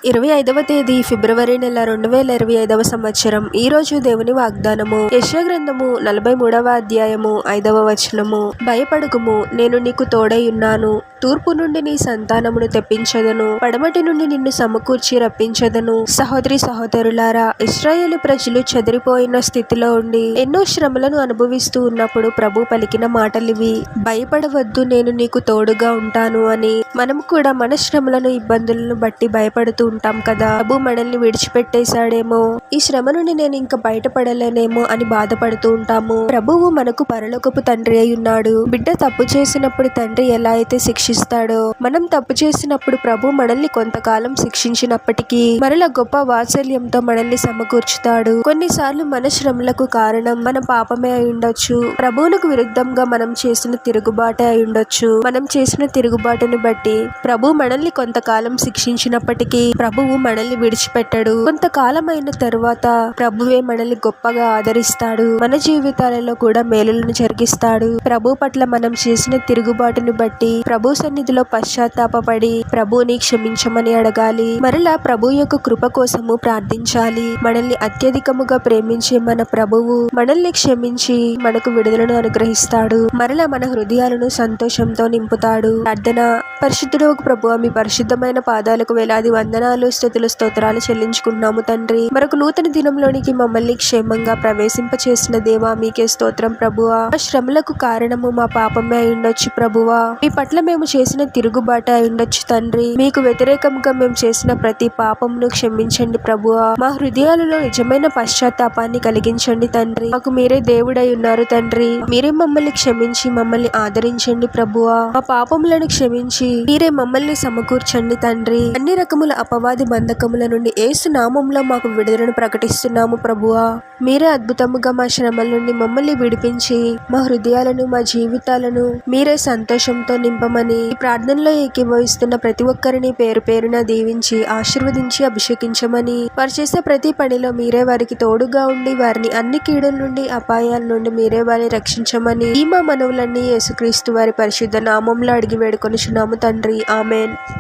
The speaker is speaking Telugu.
25వ తేదీ ఫిబ్రవరి నెల 2025వ సంవత్సరం. ఈ రోజు దేవుని వాగ్దానము. యెషయా గ్రంథము 43వ అధ్యాయము 5వ వచనము. భయపడకుము, నేను నీకు తోడై ఉన్నాను. తూర్పు నుండి నీ సంతానమును తెప్పించదను, పడమటి నుండి నిన్ను సమకూర్చి రప్పించదను. సహోదరి సహోదరులారా, ఇశ్రాయేలు ప్రజలు చెదిరిపోయిన స్థితిలో ఉండి ఎన్నో శ్రమలను అనుభవిస్తూ ఉన్నప్పుడు ప్రభు పలికిన మాటలివి. భయపడవద్దు, నేను నీకు తోడుగా ఉంటాను అని. మనం కూడా మన శ్రమలను ఇబ్బందులను బట్టి భయపడుతూ ఉంటాం కదా. ప్రభు మనల్ని విడిచిపెట్టేశాడేమో, ఈ శ్రమ నుండి నేను ఇంకా బయటపడలేనేమో అని బాధపడుతూ ఉంటాము. ప్రభువు మనకు పరలోకపు తండ్రి అయి ఉన్నాడు. బిడ్డ తప్పు చేసినప్పుడు తండ్రి ఎలా అయితే శిక్షిస్తాడో, మనం తప్పు చేసినప్పుడు ప్రభు మనల్ని కొంతకాలం శిక్షించినప్పటికీ మరలా గొప్ప వాత్సల్యంతో మనల్ని సమకూర్చుతాడు. కొన్నిసార్లు మన శ్రమలకు కారణం మన పాపమే అయి ఉండొచ్చు. ప్రభువునకు విరుద్ధంగా మనం చేసిన తిరుగుబాటే అయి ఉండొచ్చు. మనం చేసిన తిరుగుబాటును బట్టి ప్రభు మనల్ని కొంతకాలం శిక్షించినప్పటికీ ప్రభువు మనల్ని విడిచిపెట్టడు. కొంతకాలం అయిన తరువాత ప్రభువే మనల్ని గొప్పగా ఆదరిస్తాడు. మన జీవితాలలో కూడా మేలులను జరిగిస్తాడు. ప్రభు పట్ల మనం చేసిన తిరుగుబాటును బట్టి ప్రభు సన్నిధిలో పశ్చాత్తాపపడి ప్రభువుని క్షమించమని అడగాలి. మరలా ప్రభు యొక్క కృప కోసము ప్రార్థించాలి. మనల్ని అత్యధికముగా ప్రేమించే మన ప్రభువు మనల్ని క్షమించి మనకు విడుదలను అనుగ్రహిస్తాడు. మరలా మన హృదయాలను సంతోషంతో నింపుతాడు. ప్రార్థన. పరిశుద్ధుడు ప్రభువా, మీ పరిశుద్ధమైన పాదాలకు వేలాది వందనాలు, స్తుతులు, స్తోత్రాలు చెల్లించుకున్నాము తండ్రి. మరొక నూతన దినంలోనికి మమ్మల్ని క్షేమంగా ప్రవేశింపచేసిన దేవా, మీకే స్తోత్రం ప్రభువా. మా శ్రమలకు కారణము మా పాపమే అయి ఉండొచ్చు ప్రభువా. మీ పట్ల మేము చేసిన తిరుగుబాటు అయి ఉండొచ్చు తండ్రి. మీకు వ్యతిరేకంగా మేము చేసిన ప్రతి పాపమును క్షమించండి ప్రభువా. మా హృదయాలలో నిజమైన పశ్చాత్తాపాన్ని కలిగించండి తండ్రి. మాకు మీరే దేవుడై ఉన్నారు తండ్రి. మీరే మమ్మల్ని క్షమించి మమ్మల్ని ఆదరించండి ప్రభువా. మా పాపములను క్షమించి మీరే మమ్మల్ని సమకూర్చండి తండ్రి. అన్ని రకముల అపవాది బంధకముల నుండి యేసు నామములో మాకు విడుదలను ప్రకటిస్తున్నాము ప్రభువా. మీరే అద్భుతముగా మా శ్రమల నుండి మమ్మల్ని విడిపించి మా హృదయాలను మా జీవితాలను మీరే సంతోషంతో నింపమని ఈ ప్రార్థనలో ఏకీభవిస్తున్న ప్రతి ఒక్కరిని పేరు పేరున దీవించి ఆశీర్వదించి అభిషేకించమని, వారు చేసే ప్రతి పనిలో మీరే వారికి తోడుగా ఉండి వారిని అన్ని కీడుల నుండి అపాయాల నుండి మీరే వారిని రక్షించమని ఈ మా మనవులన్నీ యేసుక్రీస్తు వారి పరిశుద్ధ నామంలో అడిగి వేడుకొనుచున్నాము తండ్రి. ఆమెన్.